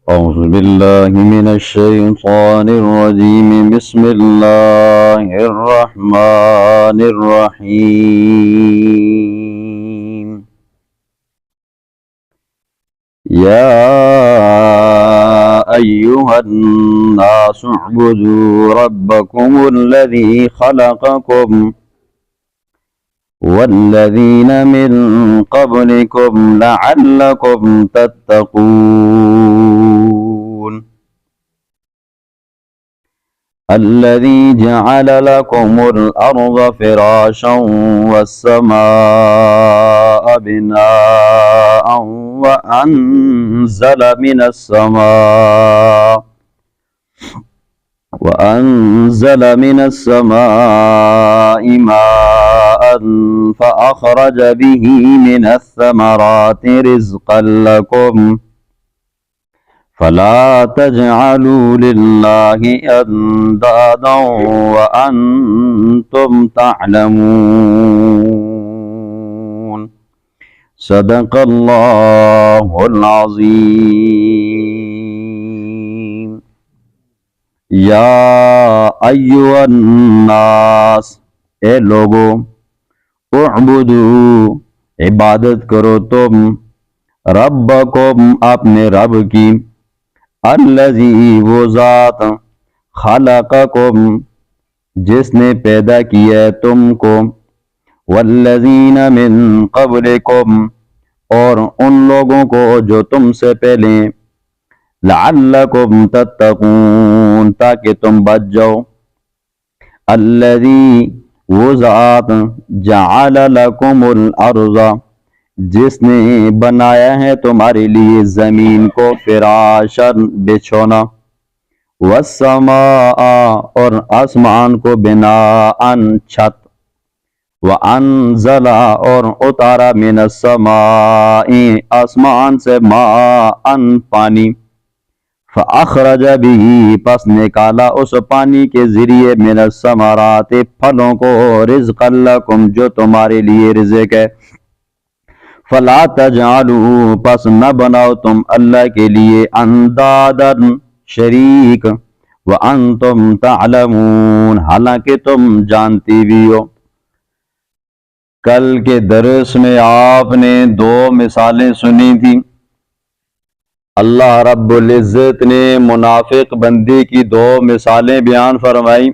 أعوذ بالله من الشيطان الرجيم بسم الله الرحمن الرحيم يا أيها الناس اعبدوا ربكم الذي خلقكم والذين من قبلكم لعلكم تتقون الذي جعل لكم الأرض فراشا والسماء بناء وأنزل من السماء ماء فأخرج به من الثمرات رزقا لكم فلا تجعلوا لله أندادا وأنتم تعلمون صدق الله العظيم یا ایھا الناس اے لوگو اعبدو عبادت کرو تم ربکم اپنے رب کی الذی وہ ذات خلقکم جس نے پیدا کیا ہے تم کو والذین من قبلکم اور ان لوگوں کو جو تم سے پہلے لعلکم تتقون تاکہ تم بچ جاؤ الذی وہ ذات جعل لکم الارض جس نے بنایا ہے تمہارے لیے زمین کو فراشن بچھونا والسماء اور آسمان کو بناءً چھت وانزل اور اتارا من السماء آسمان سے ماءً پانی فاخرج به پس نکالا اس پانی کے ذریعے من الثمرات پھلوں کو رزقا لکم جو تمہارے لیے رزق ہے فلا تجعلوا پس نہ بناؤ تم اللہ کے لیے اندادا شریک وانتم تعلمون حالانکہ تم جانتی بھی ہو۔ کل کے درس میں آپ نے دو مثالیں سنی تھیں۔ اللہ رب العزت نے منافق بندی کی دو مثالیں بیان فرمائی۔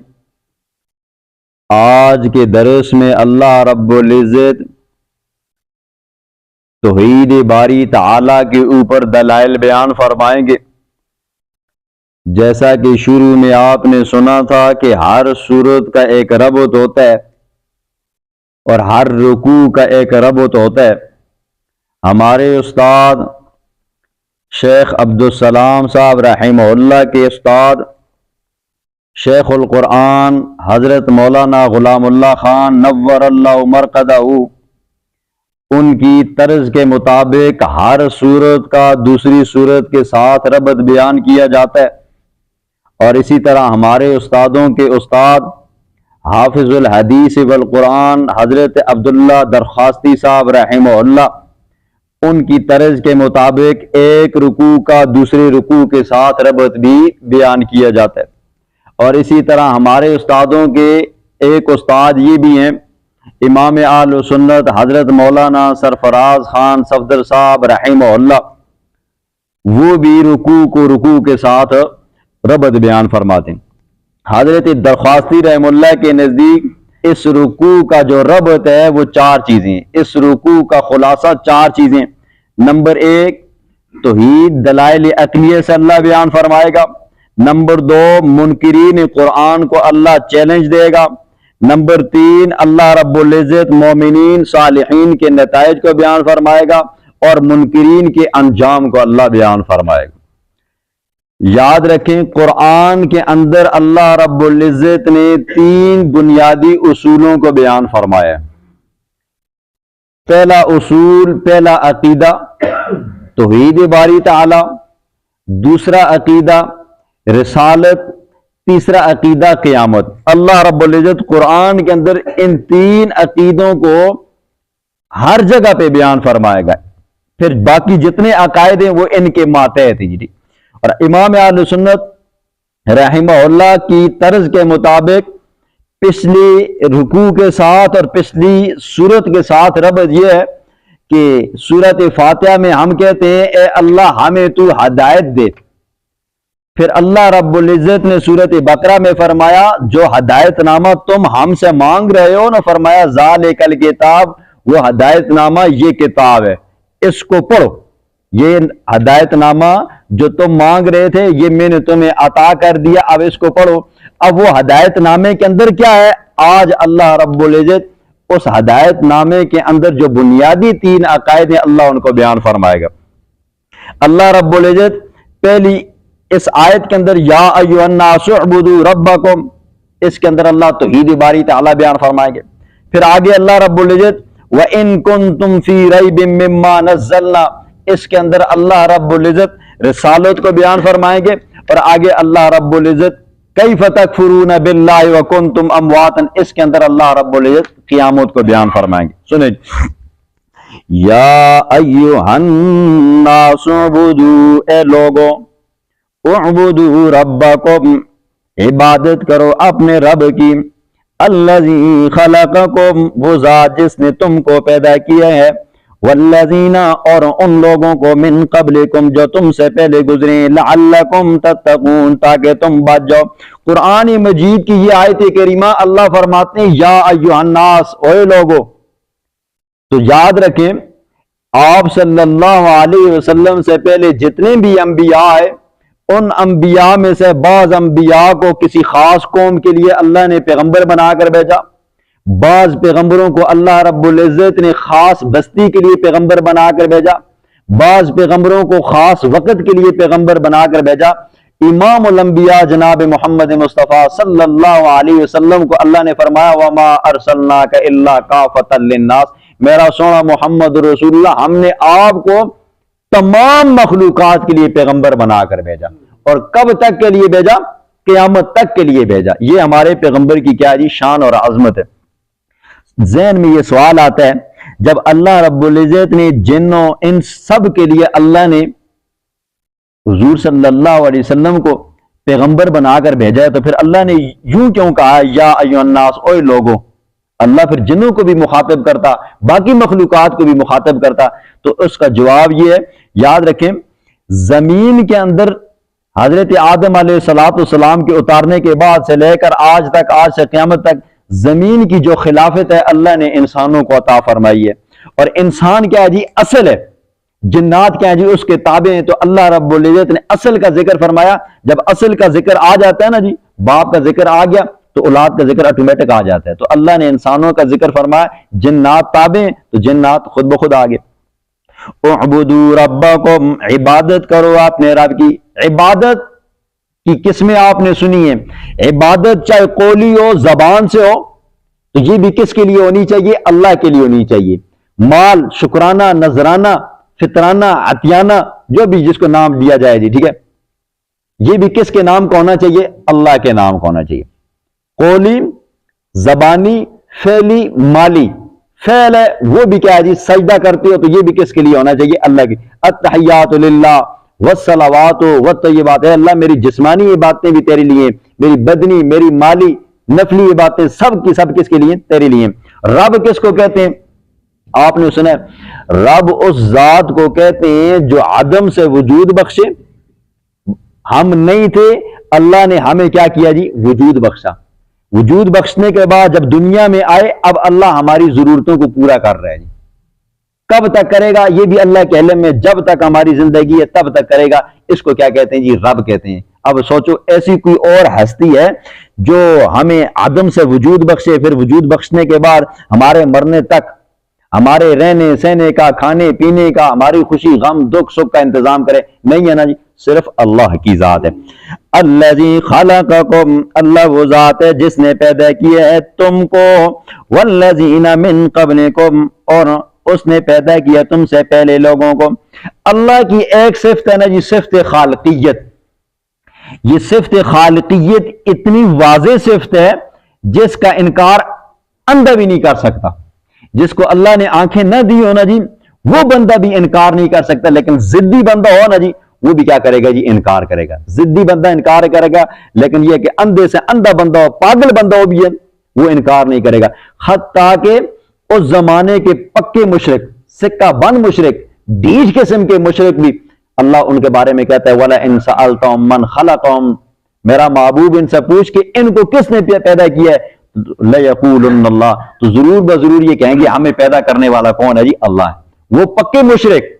آج کے درس میں اللہ رب العزت توحید باری تعالیٰ کے اوپر دلائل بیان فرمائیں گے۔ جیسا کہ شروع میں آپ نے سنا تھا کہ ہر صورت کا ایک ربط ہوتا ہے اور ہر رکوع کا ایک ربط ہوتا ہے۔ ہمارے استاد شیخ عبدالسلام صاحب رحمہ اللہ کے استاد شیخ القرآن حضرت مولانا غلام اللہ خان نور اللہ مرقدہ ان کی طرز کے مطابق ہر صورت کا دوسری صورت کے ساتھ ربط بیان کیا جاتا ہے، اور اسی طرح ہمارے استادوں کے استاد حافظ الحدیث والقرآن حضرت عبداللہ درخواستی صاحب رحمہ اللہ ان کی طرز کے مطابق ایک رکوع کا دوسرے رکوع کے ساتھ ربط بھی بیان کیا جاتا ہے۔ اور اسی طرح ہمارے استادوں کے ایک استاد یہ بھی ہیں امام اہل سنت حضرت مولانا سرفراز خان صفدر صاحب رحمہ اللہ، وہ بھی رکوع کو رکوع کے ساتھ ربط بیان فرماتے ہیں۔ حضرت درخواستی رحمہ اللہ کے نزدیک اس رکوع کا جو ربط ہے وہ چار چیزیں ہیں۔ اس رکوع کا خلاصہ چار چیزیں۔ نمبر ایک، توحید دلائل عقلیہ سے اللہ بیان فرمائے گا۔ نمبر دو، منکرین قرآن کو اللہ چیلنج دے گا۔ نمبر تین، اللہ رب العزت مومنین صالحین کے نتائج کو بیان فرمائے گا، اور منکرین کے انجام کو اللہ بیان فرمائے گا۔ یاد رکھیں، قرآن کے اندر اللہ رب العزت نے تین بنیادی اصولوں کو بیان فرمایا ہے۔ پہلا اصول، پہلا عقیدہ توحید باری تعالی، دوسرا عقیدہ رسالت، تیسرا عقیدہ قیامت۔ اللہ رب العزت قرآن کے اندر ان تین عقیدوں کو ہر جگہ پہ بیان فرمائے گا۔ پھر باقی جتنے عقائد ہیں وہ ان کے ماتحت ہیں جی۔ اور امام اہل سنت رحمہ اللہ کی طرز کے مطابق پچھلی رکوع کے ساتھ اور پچھلی سورت کے ساتھ ربط یہ ہے کہ سورت فاتحہ میں ہم کہتے ہیں اے اللہ ہمیں تو ہدایت دے، پھر اللہ رب العزت نے سورت بقرہ میں فرمایا جو ہدایت نامہ تم ہم سے مانگ رہے ہو نا، فرمایا ذالک الکتاب، وہ ہدایت نامہ یہ کتاب ہے، اس کو پڑھو، یہ ہدایت نامہ جو تم مانگ رہے تھے یہ میں نے تمہیں عطا کر دیا، اب اس کو پڑھو۔ اب وہ ہدایت نامے کے اندر کیا ہے؟ آج اللہ رب العزت اس ہدایت نامے کے اندر جو بنیادی 3 عقائد ہیں اللہ ان کو بیان فرمائے گا۔ اللہ رب العزت پہلی اس آیت کے اندر یا ایھا الناس اعبدوا ربکم، اس کے اندر اللہ توحید باری تعالیٰ بیان فرمائیں گے۔ پھر آگے اللہ رب العزت وَإِن كُنتُمْ فِي رَيْبٍ مِّمَّا نَزَّلْنَا، اس کے اندر اللہ رب العزت رسالت کو بیان فرمائیں گے، اور آگے اللہ رب العزت کیف تکفرون باللہ وکنتم امواتا، اس کے اندر اللہ رب العزت قیامت کو بیان فرمائیں گے۔ سنیں یا ایھا الناس اعبدوا، اے لوگوں اعبدوا ربکم، عبادت کرو اپنے رب کی، الذی خلقکم، وہ ذات جس نے تم کو پیدا کیا ہے، والذین، اور ان لوگوں کو، من قبلکم، جو تم سے پہلے گزرے، لعلکم تتقون، تاکہ تم بچ جاؤ۔ قرآن مجید کی یہ آیت کریمہ اللہ فرماتے ہیں یا ایھا الناس، اے لوگو، تو یاد رکھیں آپ صلی اللہ علیہ وسلم سے پہلے جتنے بھی انبیاء آئے، ان انبیاء میں سے بعض انبیاء کو کسی خاص قوم کے لیے اللہ نے پیغمبر بنا کر بھیجا، بعض پیغمبروں کو اللہ رب العزت نے خاص بستی کے لیے پیغمبر بنا کر بھیجا، بعض پیغمبروں کو خاص وقت کے لیے پیغمبر بنا کر بھیجا۔ امام الانبیاء جناب محمد مصطفیٰ صلی اللہ علیہ وسلم کو اللہ نے فرمایا وما ارسلناک الا کافۃ للناس، میرا سونا محمد رسول اللہ، ہم نے آپ کو تمام مخلوقات کے لیے پیغمبر بنا کر بھیجا، اور کب تک کے لیے بھیجا؟ قیامت تک کے لیے بھیجا۔ یہ ہمارے پیغمبر کی کیا جی شان اور عظمت ہے۔ ذہن میں یہ سوال آتا ہے جب اللہ رب العزت نے جنوں ان سب کے لیے اللہ نے حضور صلی اللہ علیہ وسلم کو پیغمبر بنا کر بھیجا ہے، تو پھر اللہ نے یوں کیوں کہا یا ایھا الناس، اوے لوگوں؟ اللہ پھر جنوں کو بھی مخاطب کرتا، باقی مخلوقات کو بھی مخاطب کرتا، تو اس کا جواب یہ ہے، یاد رکھیں زمین کے اندر حضرت آدم علیہ السلام کے اتارنے کے بعد سے لے کر آج تک، آج سے قیامت تک، زمین کی جو خلافت ہے اللہ نے انسانوں کو عطا فرمائی ہے، اور انسان کیا ہے جی اصل ہے، جنات کیا ہے جی اس کے تابع ہیں۔ تو اللہ رب العزت نے اصل کا ذکر فرمایا، جب اصل کا ذکر آ جاتا ہے نا جی، باپ کا ذکر آ گیا تو اولاد کا ذکر آٹومیٹک آ جاتا ہے، تو اللہ نے انسانوں کا ذکر فرمایا، جنات تابع ہیں تو جنات خود بخود آگے۔ اعبدوا ربکم، عبادت کرو اپنے رب کی۔ عبادت کی قسمیں آپ نے سنی ہیں، عبادت چاہے قولی ہو، زبان سے ہو، تو یہ بھی کس کے لیے ہونی چاہیے؟ اللہ کے لیے ہونی چاہیے۔ مال، شکرانہ، نذرانہ، فطرانہ، عطیانہ، جو بھی جس کو نام دیا جائے جی، ٹھیک ہے، یہ بھی کس کے نام کا ہونا چاہیے؟ اللہ کے نام کا ہونا چاہیے۔ قولی، زبانی، فعلی، مالی۔ فعل ہے وہ بھی کیا ہے جی سجدہ کرتے ہو، تو یہ بھی کس کے لیے ہونا چاہیے؟ اللہ کی۔ التحیات للہ والصلوات والطیبات، اے اللہ میری جسمانی عبادتیں بھی تیرے لیے، میری بدنی، میری مالی، نفلی عبادتیں سب کی سب کس کے لیے؟ تیرے لیے۔ رب کس کو کہتے ہیں؟ آپ نے سنا ہے رب اس ذات کو کہتے ہیں جو عدم سے وجود بخشے۔ ہم نہیں تھے، اللہ نے ہمیں کیا کیا جی؟ وجود بخشا۔ وجود بخشنے کے بعد جب دنیا میں آئے، اب اللہ ہماری ضرورتوں کو پورا کر رہا ہے جی۔ کب تک کرے گا یہ بھی اللہ کے علم میں، جب تک ہماری زندگی ہے تب تک کرے گا۔ اس کو کیا کہتے ہیں جی؟ رب کہتے ہیں۔ اب سوچو ایسی کوئی اور ہستی ہے جو ہمیں عدم سے وجود بخشے، پھر وجود بخشنے کے بعد ہمارے مرنے تک ہمارے رہنے سہنے کا، کھانے پینے کا، ہماری خوشی غم دکھ سکھ کا انتظام کرے؟ نہیں ہے نا جی، صرف اللہ کی ذات ہے۔ الذی خلقکم، اللہ وہ ذات ہے جس نے پیدا کیا ہے تم کو، والذین من قبلکم، اور اس نے پیدا کیا تم سے پہلے لوگوں کو۔ اللہ کی ایک صفت ہے نا جی، صفت خالقیت۔ یہ صفت خالقیت اتنی واضح صفت ہے جس کا انکار اندھا بھی نہیں کر سکتا۔ جس کو اللہ نے آنکھیں نہ دی ہو نا جی، وہ بندہ بھی انکار نہیں کر سکتا، لیکن ضدی بندہ ہو نا جی، وہ بھی کیا کرے گا جی؟ انکار کرے گا. ضدی بندہ انکار کرے گا، لیکن یہ کہ اندھے سے اندھا بندہ ہو، پاگل بندہ ہو بھی ہے، وہ انکار نہیں کرے گا. حتیٰ کہ اس زمانے کے پکے مشرک، سکہ بند مشرک، ڈھیچ قسم کے مشرک بھی اللہ ان کے بارے میں کہتا ہے وَلَئِن سَأَلْتَهُم مَّنْ خَلَقَهُم، میرا محبوب ان سے پوچھ کہ ان کو کس نے پیدا کیا ہے، لَيَقُولُنَّ اللَّهُ، تو ضرور بضرور یہ کہیں گے ہمیں پیدا کرنے والا کون ہے جی؟ اللہ ہے. وہ پکے مشرک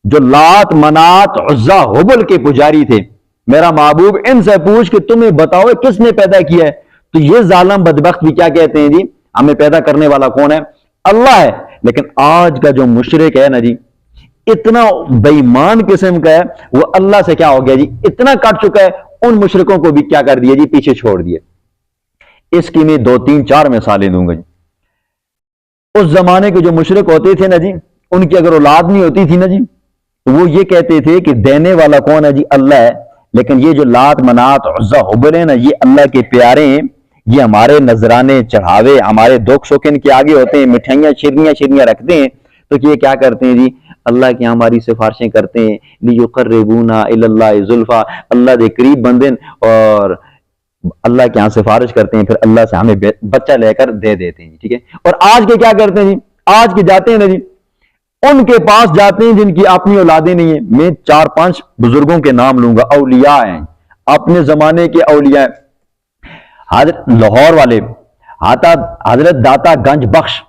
جو لات، منات، عزا، حبل کے پجاری تھے، میرا محبوب ان سے پوچھ کہ تمہیں بتاؤ کس نے پیدا کیا ہے. تو یہ ظالم بدبخت بھی کیا کہتے ہیں جی؟ ہمیں پیدا کرنے والا کون ہے؟ اللہ ہے. لیکن آج کا جو مشرک ہے نا جی، اتنا بے ایمان قسم کا ہے، وہ اللہ سے کیا ہو گیا جی؟ اتنا کٹ چکا ہے، ان مشرکوں کو بھی کیا کر دیا جی؟ پیچھے چھوڑ دیا. اس کی میں 2 3 4 مثالیں دوں گا جی. اس زمانے کے جو مشرک ہوتے تھے نا جی، ان کی اگر اولاد نہیں ہوتی تھی نا جی، وہ یہ کہتے تھے کہ دینے والا کون ہے جی؟ اللہ ہے. لیکن یہ جو لات، منات، عزا، حبل ہیں نا، یہ اللہ کے پیارے ہیں، یہ ہمارے نذرانے چڑھاوے، ہمارے دکھ سکھ ان کے آگے ہوتے ہیں، مٹھائیاں شیرنیاں رکھتے ہیں. تو یہ کیا کرتے ہیں جی؟ اللہ کی ہماری سفارشیں کرتے ہیں، لیقربونا الی اللہ زلفا، اللہ دے قریب بندن، اور اللہ کے ہاں سفارش کرتے ہیں، پھر اللہ سے ہمیں بچہ لے کر دے دیتے ہیں. ٹھیک ہے. اور آج کے کیا کرتے ہیں جی؟ آج کے جاتے ہیں نا جی، ان کے پاس جاتے ہیں جن کی اپنی اولادیں نہیں ہیں. میں 4 5 بزرگوں کے نام لوں گا، اولیاء ہیں، اپنے زمانے کے اولیاء. حضرت لاہور والے حضرت داتا گنج بخش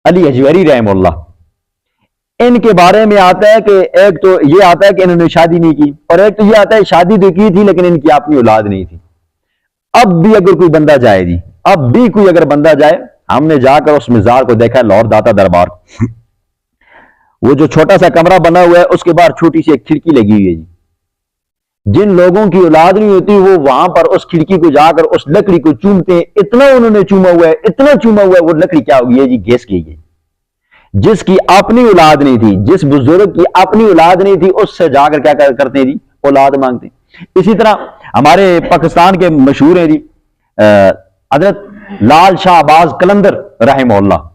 علی اجویری رحم اللہ، ان کے بارے میں آتا ہے کہ ایک تو یہ آتا ہے کہ انہوں نے شادی نہیں کی، اور ایک تو یہ آتا ہے شادی تو کی تھی لیکن ان کی اپنی اولاد نہیں تھی. اب بھی اگر کوئی بندہ جائے جی، اب بھی کوئی اگر بندہ جائے، ہم نے جا کر اس مزار کو دیکھا ہے، لاہور داتا دربار، وہ جو چھوٹا سا کمرہ بنا ہوا ہے، اس کے باہر چھوٹی سی ایک کھڑکی لگی ہوئی ہے جی. جن لوگوں کی اولاد نہیں ہوتی وہ وہاں پر اس کھڑکی کو جا کر اس لکڑی کو چومتے ہیں. اتنا انہوں نے چوما ہوا ہے، اتنا چوما ہوا ہے، وہ لکڑی کیا ہوگی ہے جی؟ گھس گئی ہے. جس کی اپنی اولاد نہیں تھی، جس بزرگ کی اپنی اولاد نہیں تھی، اس سے جا کر کیا کرتے ہیں جی؟ اولاد مانگتے ہیں. اسی طرح ہمارے پاکستان کے مشہور ہیں جی حضرت لال شاہ عباس قلندر رحمہ اللہ،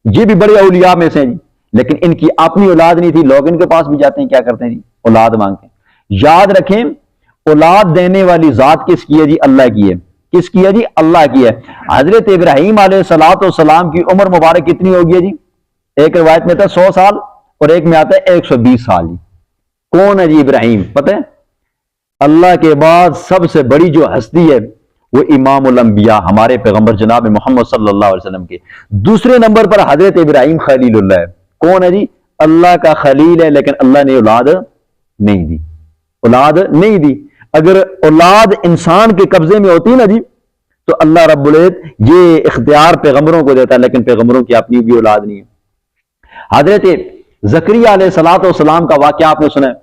یہ بھی بڑے اولیاء میں سے ہیں جی، لیکن ان کی اپنی اولاد نہیں تھی. لوگ ان کے پاس بھی جاتے ہیں، کیا کرتے ہیں جی؟ اولاد مانگتے ہیں. یاد رکھیں، اولاد دینے والی ذات کس کی ہے جی؟ اللہ کی ہے. کس کی ہے جی؟ اللہ کی ہے. حضرت ابراہیم علیہ السلام کی عمر مبارک کتنی ہوگی ہے جی؟ ایک روایت میں آتا ہے 100 سال، اور ایک میں آتا ہے 120 سال جی. کون ہے جی ابراہیم؟ پتہ ہے؟ اللہ کے بعد سب سے بڑی جو ہستی ہے وہ امام الانبیاء ہمارے پیغمبر جناب محمد صلی اللہ علیہ وسلم کے. دوسرے نمبر پر حضرت ابراہیم خلیل اللہ ہے. کون ہے جی؟ اللہ کا خلیل ہے، لیکن اللہ نے اولاد نہیں دی. اولاد نہیں دی. اگر اولاد انسان کے قبضے میں ہوتی نا جی، تو اللہ رب العزت یہ اختیار پیغمبروں کو دیتا ہے، لیکن پیغمبروں کی اپنی بھی اولاد نہیں ہے. حضرت زکریا علیہ السلام کا واقعہ آپ نے سنا ہے.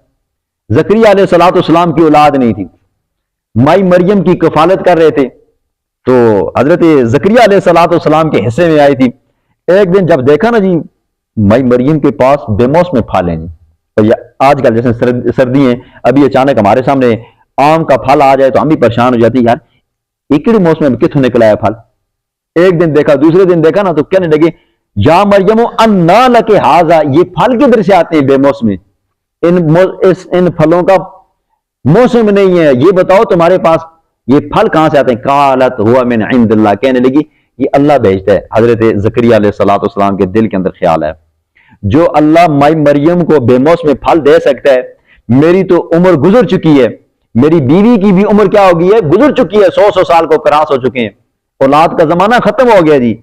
زکریا علیہ السلام کی اولاد نہیں تھی، مائی مریم کی کفالت کر رہے تھے، تو حضرت زکریا علیہ السلام کے حصے میں آئی تھی. ایک دن جب دیکھا نا جی مائی مریم کے پاس بے موسم پھل ہیں جی، آج کل جیسے سردی ہیں، ابھی اچانک ہمارے سامنے آم کا پھل آ جائے تو ہم بھی پریشان ہو جاتے ہیں، یار ایکڑی موسم میں کتوں نکلا ہے پھل. ایک دن دیکھا، دوسرے دن دیکھا نا، تو کہنے لگے یا مریم انا لک ھذا، یہ پھل کدھر سے آتے ہیں بے موسم؟ ان پھلوں کا موسم نہیں ہے، یہ بتاؤ تمہارے پاس یہ پھل کہاں سے آتے ہیں؟ قالت هو من عند اللہ، کہنے لگی یہ اللہ بھیجتا ہے. حضرت زکریا علیہ السلام کے دل کے اندر خیال ہے، جو اللہ مائی مریم کو بے موسم پھل دے سکتا ہے، میری تو عمر گزر چکی ہے، میری بیوی کی بھی عمر کیا ہو گئی ہے؟ گزر چکی ہے، 100 سال کو کراس ہو چکے ہیں، اولاد کا زمانہ ختم ہو گیا جی.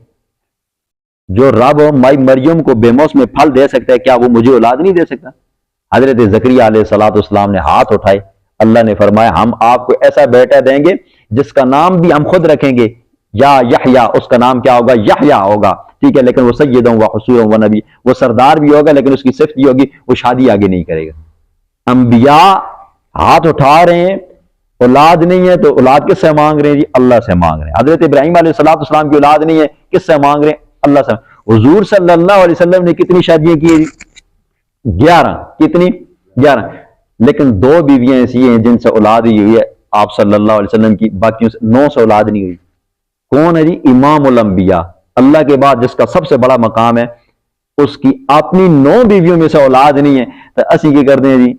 جو رب مائی مریم کو بے موسم پھل دے سکتا ہے، کیا وہ مجھے اولاد نہیں دے سکتا؟ حضرت زکریا علیہ السلام نے ہاتھ اٹھائے، اللہ نے فرمایا ہم آپ کو ایسا بیٹا دیں گے جس کا نام بھی ہم خود رکھیں گے، یا یحییٰ، اس کا نام کیا ہوگا؟ یحییٰ ہوگا. ٹھیک ہے، لیکن وہ سیدوں و حصوروں و نبی، وہ سردار بھی ہوگا، لیکن اس کی صفت یہ ہوگی وہ شادی آگے نہیں کرے گا. انبیاء ہاتھ اٹھا رہے ہیں، اولاد نہیں ہے، تو اولاد کس سے مانگ رہے ہیں جی؟ اللہ سے مانگ رہے ہیں. حضرت ابراہیم علیہ السلام کی اولاد نہیں ہے، کس سے مانگ رہے ہیں؟ اللہ سے. حضور صلی اللہ علیہ وسلم نے کتنی شادیاں کی جی؟ 11. کتنی؟ 11. لیکن 2 بیویاں ایسی ہیں جن سے اولاد ہی ہوئی ہے آپ صلی اللہ علیہ وسلم کی، باقیوں سے 9 سے اولاد نہیں ہوئی. کون ہے جی؟ امام الانبیاء، اللہ کے بعد جس کا سب سے بڑا مقام ہے اس کی اپنی 9 بیویوں میں سے اولاد نہیں ہے تو اسی کیا کرتے ہیں جی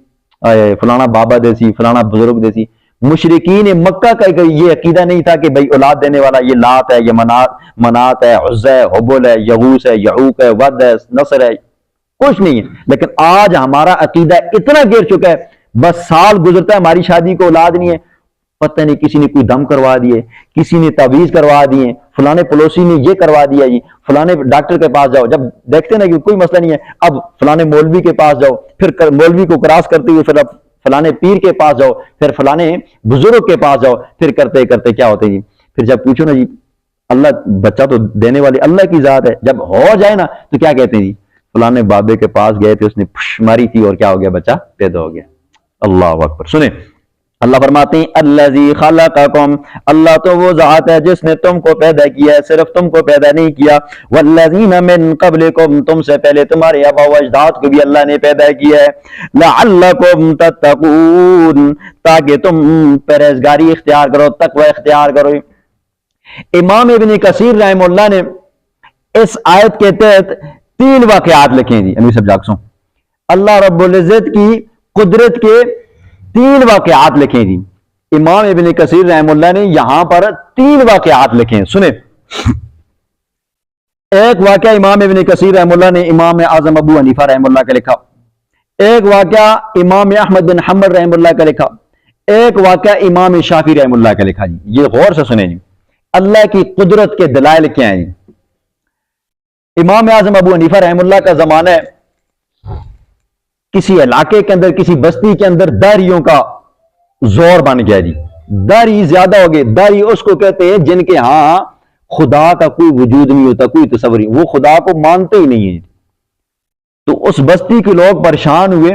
فلانا بابا دیسی فلانا بزرگ دیسی. مشرکین مکہ کا یہ عقیدہ نہیں تھا کہ بھائی اولاد دینے والا یہ لات ہے، یہ منات ہے، عزہ ہے، حبل ہے، یغوث ہے، یعوق ہے، ود ہے، نصر ہے، کچھ نہیں ہے. لیکن آج ہمارا عقیدہ اتنا گر چکا ہے، بس سال گزرتا ہے ہماری شادی کو اولاد نہیں ہے، پتہ نہیں کسی نے کوئی دم کروا دیے، کسی نے تعویذ کروا دیے، فلانے پڑوسی نے یہ کروا دیا جی، فلانے ڈاکٹر کے پاس جاؤ. جب دیکھتے نا کہ کوئی مسئلہ نہیں ہے، اب فلانے مولوی کے پاس جاؤ، پھر مولوی کو کراس کرتے ہوئے پھر اب فلانے پیر کے پاس جاؤ، پھر فلانے بزرگ کے پاس جاؤ، پھر کرتے کرتے کیا ہوتے جی، پھر جب پوچھو نا جی اللہ بچہ تو دینے والی اللہ کی ذات ہے، جب ہو جائے نا تو کیا کہتے ہیں جی فلانے بابے کے پاس گئے تھے، اس نے پھش ماری تھی اور کیا ہو گیا، بچہ پیدا ہو گیا. اللہ اکبر. سنیں اللہ فرماتے ہیں الذی خلقکم، اللہ تو وہ ذات ہے جس نے تم کو پیدا کیا ہے، صرف تم کو پیدا نہیں کیا، والذین من قبلکم، تم سے پہلے تمہارے آباء و اجداد کو بھی اللہ نے پیدا کیا ہے، لعلکم تتقون، تاکہ تم پرہیزگاری اختیار کرو، تقوی اختیار کرو. امام ابن کثیر رحمہ اللہ نے اس آیت کے تحت 3 واقعات لکھے ہیں جی. امیر صاحب جاکسوں اللہ رب العزت کی قدرت کے 3 واقعات لکھے جی. امام ابن کثیر رحم اللہ نے یہاں پر 3 واقعات لکھے ہیں. سنیں ایک واقعہ امام ابن کثیر رحم اللہ نے امام اعظم ابو حنیفہ رحم اللہ کا لکھا، ایک واقعہ امام احمد بن حنبل رحم اللہ کا لکھا، ایک واقعہ امام شافعی رحم اللہ کا لکھا جی. یہ غور سے سنیں جی اللہ کی قدرت کے دلائل کیا ہیں جی. امام اعظم ابو حنیفہ رحم اللہ کا زمانہ ہے، کسی علاقے کے اندر کسی بستی کے اندر داریوں کا زور بن گیا جی. داری زیادہ ہو گئے. داری اس کو کہتے ہیں جن کے ہاں خدا کا کوئی وجود نہیں ہوتا، کوئی تصور نہیں، وہ خدا کو مانتے ہی نہیں ہیں. تو اس بستی کے لوگ پریشان ہوئے،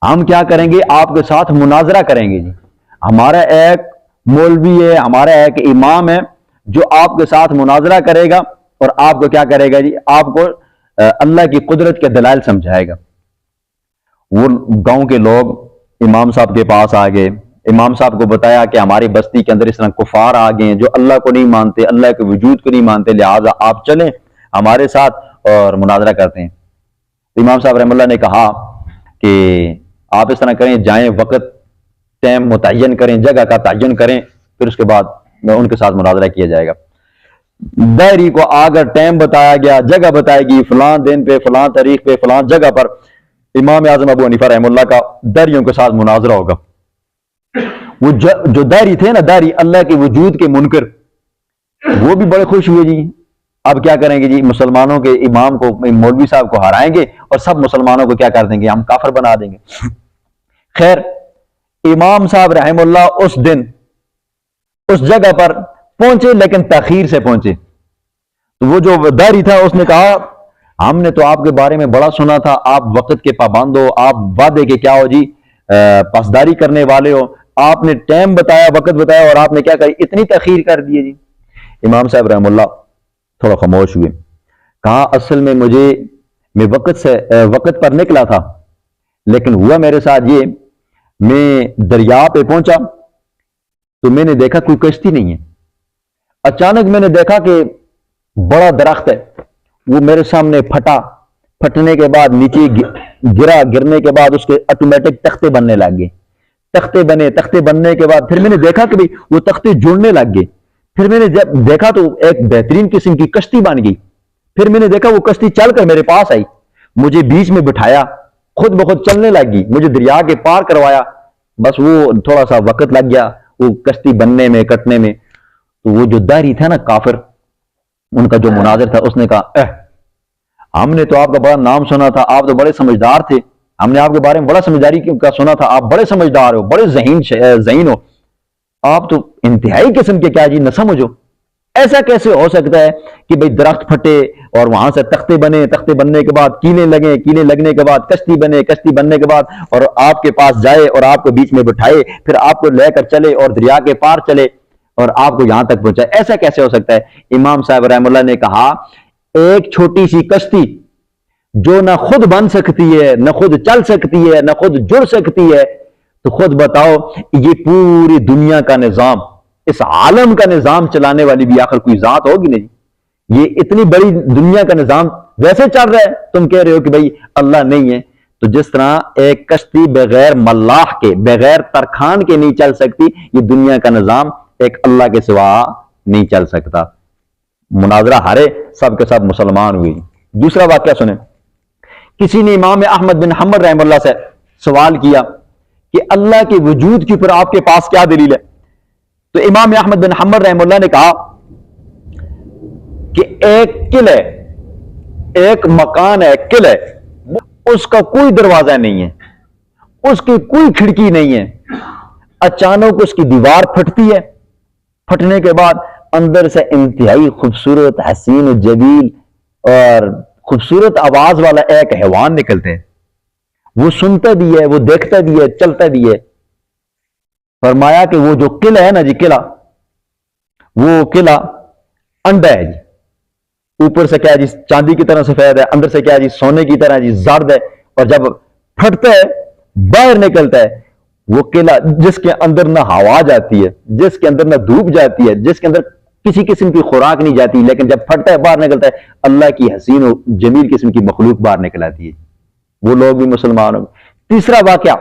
ہم کیا کریں گے، آپ کے ساتھ مناظرہ کریں گے جی. ہمارا ایک مولوی ہے، ہمارا ایک امام ہے جو آپ کے ساتھ مناظرہ کرے گا اور آپ کو کیا کرے گا جی، آپ کو اللہ کی قدرت کے دلائل سمجھائے گا. وہ گاؤں کے لوگ امام صاحب کے پاس آ گئے، امام صاحب کو بتایا کہ ہماری بستی کے اندر اس طرح کفار آ گئے ہیں جو اللہ کو نہیں مانتے، اللہ کے وجود کو نہیں مانتے، لہٰذا آپ چلیں ہمارے ساتھ اور مناظرہ کرتے ہیں. امام صاحب رحم اللہ نے کہا کہ آپ اس طرح کریں، جائیں، وقت ٹائم متعین کریں، جگہ کا تعین کریں، پھر اس کے بعد ان کے ساتھ مناظرہ کیا جائے گا. دائری کو آگر ٹائم بتایا گیا، جگہ بتائی گئی، فلاں دن پہ فلاں تاریخ پہ فلاں جگہ پر امام اعظم ابو حنیفہ رحم اللہ کا داریوں کے ساتھ مناظرہ ہوگا. وہ جو داری تھے نا، داری اللہ کے وجود کے منکر، وہ بھی بڑے خوش ہوئے جی. اب کیا کریں گے جی، مسلمانوں کے امام کو، مولوی صاحب کو ہرائیں گے اور سب مسلمانوں کو کیا کر دیں گے، ہم کافر بنا دیں گے. خیر امام صاحب رحم اللہ اس دن اس جگہ پر پہنچے، لیکن تاخیر سے پہنچے. تو وہ جو داری تھا اس نے کہا ہم نے تو آپ کے بارے میں بڑا سنا تھا، آپ وقت کے پابند ہو، آپ وعدے کے کیا ہو جی، پاسداری کرنے والے ہو. آپ نے ٹائم بتایا، وقت بتایا، اور آپ نے کیا کری، اتنی تاخیر کر دی جی. امام صاحب رحم اللہ تھوڑا خاموش ہوئے. کہا اصل میں میں وقت پر نکلا تھا، لیکن ہوا میرے ساتھ یہ، میں دریا پہ پہنچا تو میں نے دیکھا کوئی کشتی نہیں ہے. اچانک میں نے دیکھا کہ بڑا درخت ہے، وہ میرے سامنے پھٹا، پھٹنے کے بعد نیچے گرا، گرنے کے بعد اس کے آٹومیٹک تختے بننے لگ گئے. تختے بنے، تختے بننے کے بعد پھر میں نے دیکھا کہ وہ تختے جڑنے لگ گئے. پھر میں نے جب دیکھا تو ایک بہترین قسم کی کشتی بن گئی. پھر میں نے دیکھا وہ کشتی چل کر میرے پاس آئی، مجھے بیچ میں بٹھایا، خود بخود چلنے لگ گئی، مجھے دریا کے پار کروایا. بس وہ تھوڑا سا وقت لگ گیا وہ کشتی بننے میں، کٹنے میں. تو وہ جو داری تھا نا کافر، ان کا جو مناظر تھا، اس نے کہا ہم نے تو آپ کا بڑا نام سنا تھا، آپ تو بڑے سمجھدار تھے، ہم نے آپ کے بارے میں بڑا سمجھداری کا سنا تھا، آپ بڑے سمجھدار ہو، بڑے ذہین ہو، آپ تو انتہائی قسم کے کیا جی نہ سمجھو. ایسا کیسے ہو سکتا ہے کہ بھئی درخت پھٹے اور وہاں سے تختے بنے، تختے بننے کے بعد کیلیں لگیں، کیلیں لگنے کے بعد کشتی بنے، کشتی بننے کے بعد اور آپ کے پاس جائے اور آپ کو بیچ میں بٹھائے، پھر آپ کو لے کر چلے اور دریا کے پار چلے اور آپ کو یہاں تک پہنچائے. ایسا کیسے ہو سکتا ہے؟ امام صاحب رحم اللہ نے کہا ایک چھوٹی سی کشتی جو نہ خود بن سکتی ہے، نہ خود چل سکتی ہے، نہ خود جڑ سکتی ہے، تو خود بتاؤ یہ پوری دنیا کا نظام، اس عالم کا نظام چلانے والی بھی آخر کوئی ذات ہوگی نہیں. یہ اتنی بڑی دنیا کا نظام ویسے چل رہا ہے، تم کہہ رہے ہو کہ بھائی اللہ نہیں ہے۔ تو جس طرح ایک کشتی بغیر ملاح کے، بغیر ترخان کے نہیں چل سکتی، یہ دنیا کا نظام ایک اللہ کے سوا نہیں چل سکتا۔ مناظرہ ہارے، سب کے سب مسلمان ہوئے۔ دوسرا واقعہ سنیں، کسی نے امام احمد بن حنبل رحمہ اللہ سے سوال کیا کہ اللہ کے وجود کے اوپر آپ کے پاس کیا دلیل ہے؟ تو امام احمد بن حنبل رحمہ اللہ نے کہا کہ ایک قلعہ، ایک مکان ہے، قلعہ، اس کا کوئی دروازہ نہیں ہے، اس کی کوئی کھڑکی نہیں ہے، اچانک اس کی دیوار پھٹتی ہے، پھٹنے کے بعد اندر سے انتہائی خوبصورت، حسین و جمیل اور خوبصورت آواز والا ایک حیوان نکلتے ہیں، وہ سنتا بھی ہے، وہ دیکھتا بھی ہے، چلتا بھی ہے۔ فرمایا کہ وہ جو قلعہ ہے نا جی، قلعہ، وہ قلعہ انڈا ہے جی، اوپر سے کیا ہے جی چاندی کی طرح سفید ہے، اندر سے کیا ہے جی سونے کی طرح جی زرد ہے، اور جب پھٹتا ہے باہر نکلتا ہے وہ قلعہ، جس کے اندر نہ ہوا جاتی ہے، جس کے اندر نہ دھوپ جاتی ہے، جس کے اندر کسی قسم کی خوراک نہیں جاتی، لیکن جب پھٹتا ہے باہر نکلتا ہے اللہ کی حسین و جمیل قسم کی مخلوق باہر نکل آتی ہے، وہ لوگ بھی مسلمان ہو گئے۔ تیسرا واقعہ،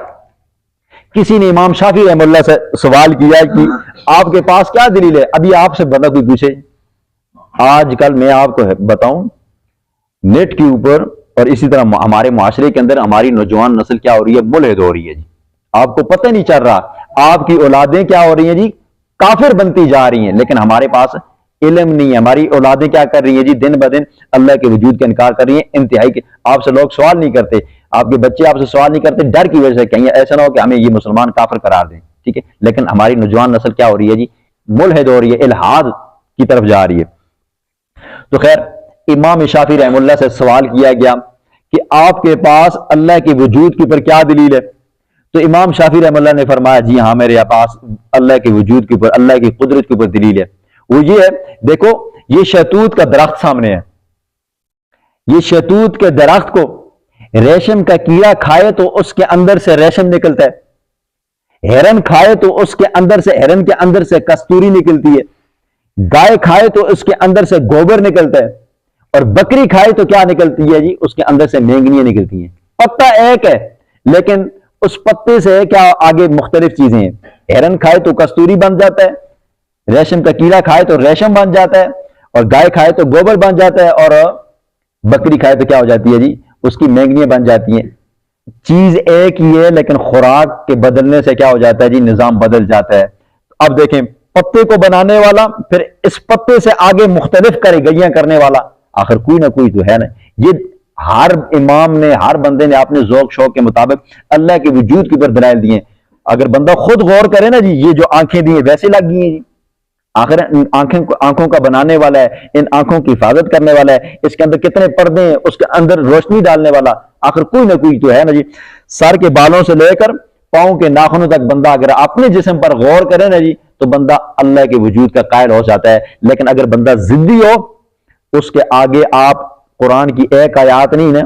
کسی نے امام شافعی رحمہ اللہ سے سوال کیا کہ آپ کے پاس کیا دلیل ہے؟ ابھی آپ سے بندہ کوئی پوچھے، آج کل میں آپ کو بتاؤں نیٹ کے اوپر اور اسی طرح ہمارے معاشرے کے اندر ہماری نوجوان نسل کیا ہو رہی ہے؟ ملحد ہو رہی ہے جی، آپ کو پتہ نہیں چل رہا، آپ کی اولادیں کیا ہو رہی ہیں جی؟ کافر بنتی جا رہی ہیں، لیکن ہمارے پاس علم نہیں ہے۔ ہماری اولادیں کیا کر رہی ہیں جی؟ دن بدن اللہ کے وجود کا انکار کر رہی ہیں، انتہائی کے۔ آپ سے لوگ سوال نہیں کرتے، آپ کے بچے آپ سے سوال نہیں کرتے ڈر کی وجہ سے، کہیں ایسا نہ ہو کہ ہمیں یہ مسلمان کافر قرار دیں، ٹھیک ہے؟ لیکن ہماری نوجوان نسل کیا ہو رہی ہے جی؟ ملحد ہو رہی ہے، الحاد کی طرف جا رہی ہے۔ تو خیر، امام شافعی رحمہ اللہ سے سوال کیا گیا کہ آپ کے پاس اللہ کے وجود کے اوپر کیا دلیل ہے؟ تو امام شافعی رحمہ اللہ نے فرمایا جی ہاں، میرے پاس اللہ کے وجود کے اوپر، اللہ کی قدرت کے اوپر دلیل ہے۔ وہ یہ ہے، دیکھو یہ شہتوت کا درخت سامنے ہے، یہ شہتوت کے درخت کو ریشم کا کیڑا کھائے تو اس کے اندر سے ریشم نکلتا ہے، ہرن کھائے تو اس کے اندر سے، ہرن کے اندر سے کستوری نکلتی ہے، گائے کھائے تو اس کے اندر سے گوبر نکلتا ہے، اور بکری کھائے تو کیا نکلتی ہے جی؟ اس کے اندر سے مینگنیاں نکلتی ہیں۔ پتا ایک ہے لیکن اس پتے سے کیا آگے مختلف چیزیں ہیں۔ ہرن کھائے تو کستوری بن جاتا ہے، ریشم کا کیڑا کھائے تو ریشم بن جاتا ہے، اور گائے کھائے تو گوبر بن جاتا ہے، اور بکری کھائے تو کیا ہو جاتی ہے جی؟ اس کی مینگنیاں بن جاتی ہیں۔ چیز ایک ہی ہے لیکن خوراک کے بدلنے سے کیا ہو جاتا ہے جی؟ نظام بدل جاتا ہے۔ اب دیکھیں، پتے کو بنانے والا پھر اس پتے سے آگے مختلف کاریگریاں کرنے والا، آخر کوئی نہ کوئی تو ہے نا۔ یہ ہر امام نے، ہر بندے نے اپنے ذوق شوق کے مطابق اللہ کے وجود کے اوپر دلائل دیے۔ اگر بندہ خود غور کرے نا جی، یہ جو آنکھیں دی ہیں ویسے لگ گئی ہیں جی، آخر آنکھوں کا بنانے والا ہے، ان آنکھوں کی حفاظت کرنے والا ہے، اس کے اندر کتنے پردے ہیں، اس کے اندر روشنی ڈالنے والا، آخر کوئی نہ کوئی تو ہے نا جی۔ سر کے بالوں سے لے کر پاؤں کے ناخنوں تک بندہ اگر اپنے جسم پر غور کرے نا جی تو بندہ اللہ کے وجود کا قائل ہو جاتا ہے۔ لیکن اگر بندہ ضدی ہو، اس کے آگے آپ قرآن کی ایک آیات نہیں نا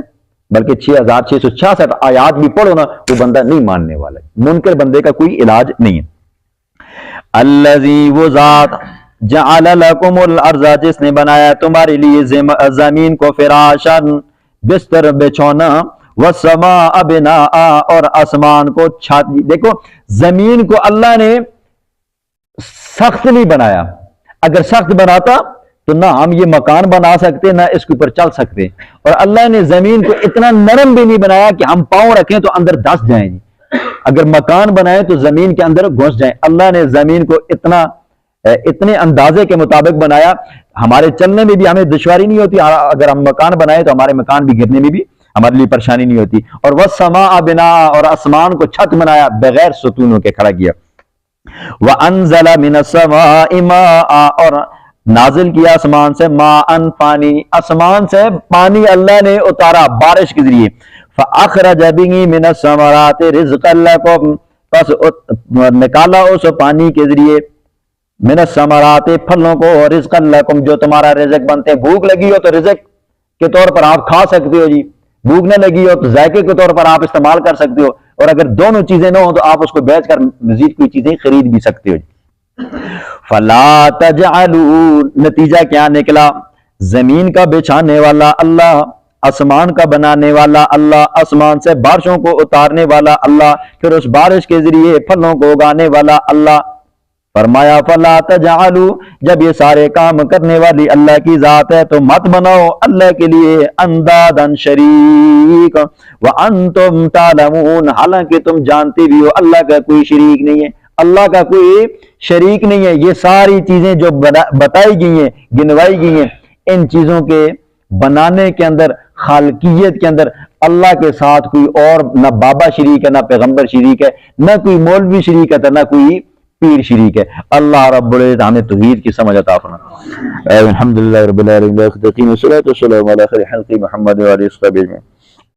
بلکہ 6666 آیات بھی پڑھو نا، وہ بندہ نہیں ماننے والا ہے۔ منکر بندے کا کوئی علاج نہیں ہے۔ الذی، وہ ذات، جعل لکم الارض، جس نے بنایا تمہارے لیے زمین کو فراشن، بستر بچھونا، والسماء بناء، اور آسمان کو چھت۔ دیکھو زمین کو اللہ نے سخت نہیں بنایا، اگر سخت بناتا تو نہ ہم یہ مکان بنا سکتے نہ اس کے اوپر چل سکتے، اور اللہ نے زمین کو اتنا نرم بھی نہیں بنایا کہ ہم پاؤں رکھیں تو اندر دس جائیں جی، اگر مکان بنائیں تو زمین کے اندر گھس جائیں۔ اللہ نے زمین کو اتنے اندازے کے مطابق بنایا، ہمارے چلنے میں بھی ہمیں دشواری نہیں ہوتی، اگر ہم مکان بنائیں تو ہمارے مکان بھی گرنے میں بھی ہمارے لیے پریشانی نہیں ہوتی۔ اور والسماء بناء، اور آسمان کو چھت بنایا، بغیر ستونوں کے کھڑا کیا۔ وَأَنزَلَ مِنَ السَّمَاءِ مَاءً، اور نازل کیا آسمان سے، ماءً، پانی، آسمان سے پانی اللہ نے اتارا بارش کے ذریعے۔ فَأَخْرَجَ بِهِ مِنَ الثَّمَرَاتِ رِزْقًا لَكُمْ، پس نکالا اس پانی کے ذریعے، من الثمرات، پھلوں کو، رزقًا لکم، جو تمہارا رزق بنتے۔ بھوک لگی ہو تو رزق کے طور پر آپ کھا سکتے ہو جی، بھوک نہ لگی ہو تو ذائقے کے طور پر آپ استعمال کر سکتے ہو، اور اگر دونوں چیزیں نہ ہوں تو آپ اس کو بیچ کر مزید کوئی چیزیں خرید بھی سکتے ہو جی۔ فلا تجعلوا، نتیجہ کیا نکلا؟ زمین کا بچھانے والا اللہ آسمان کا بنانے والا اللہ، آسمان سے بارشوں کو اتارنے والا اللہ، پھر اس بارش کے ذریعے پھلوں کو اگانے والا اللہ۔ فرمایا فلا تجعلوا، جب یہ سارے کام کرنے والی اللہ کی ذات ہے تو مت بناؤ اللہ کے لیے اندادا شریک وانتم تعلمون، حالانکہ تم جانتے بھی ہو اللہ کا کوئی شریک نہیں ہے، اللہ کا کوئی شریک نہیں ہے۔ یہ ساری چیزیں جو بتائی گئی ہیں، گنوائی گئی ہیں، ان چیزوں کے بنانے کے اندر، خالقیت کے اندر اللہ کے ساتھ کوئی اور نہ بابا شریک ہے، نہ پیغمبر شریک ہے، نہ کوئی مولوی شریک ہے، نہ کوئی پیر شریک ہے۔ اللہ رب العزت ہمیں توحید کی سمجھ عطا فرمائے۔ الحمدللہ رب العالمین، والصلاۃ والسلام علی خیر خلق محمد و علیہ وسلم۔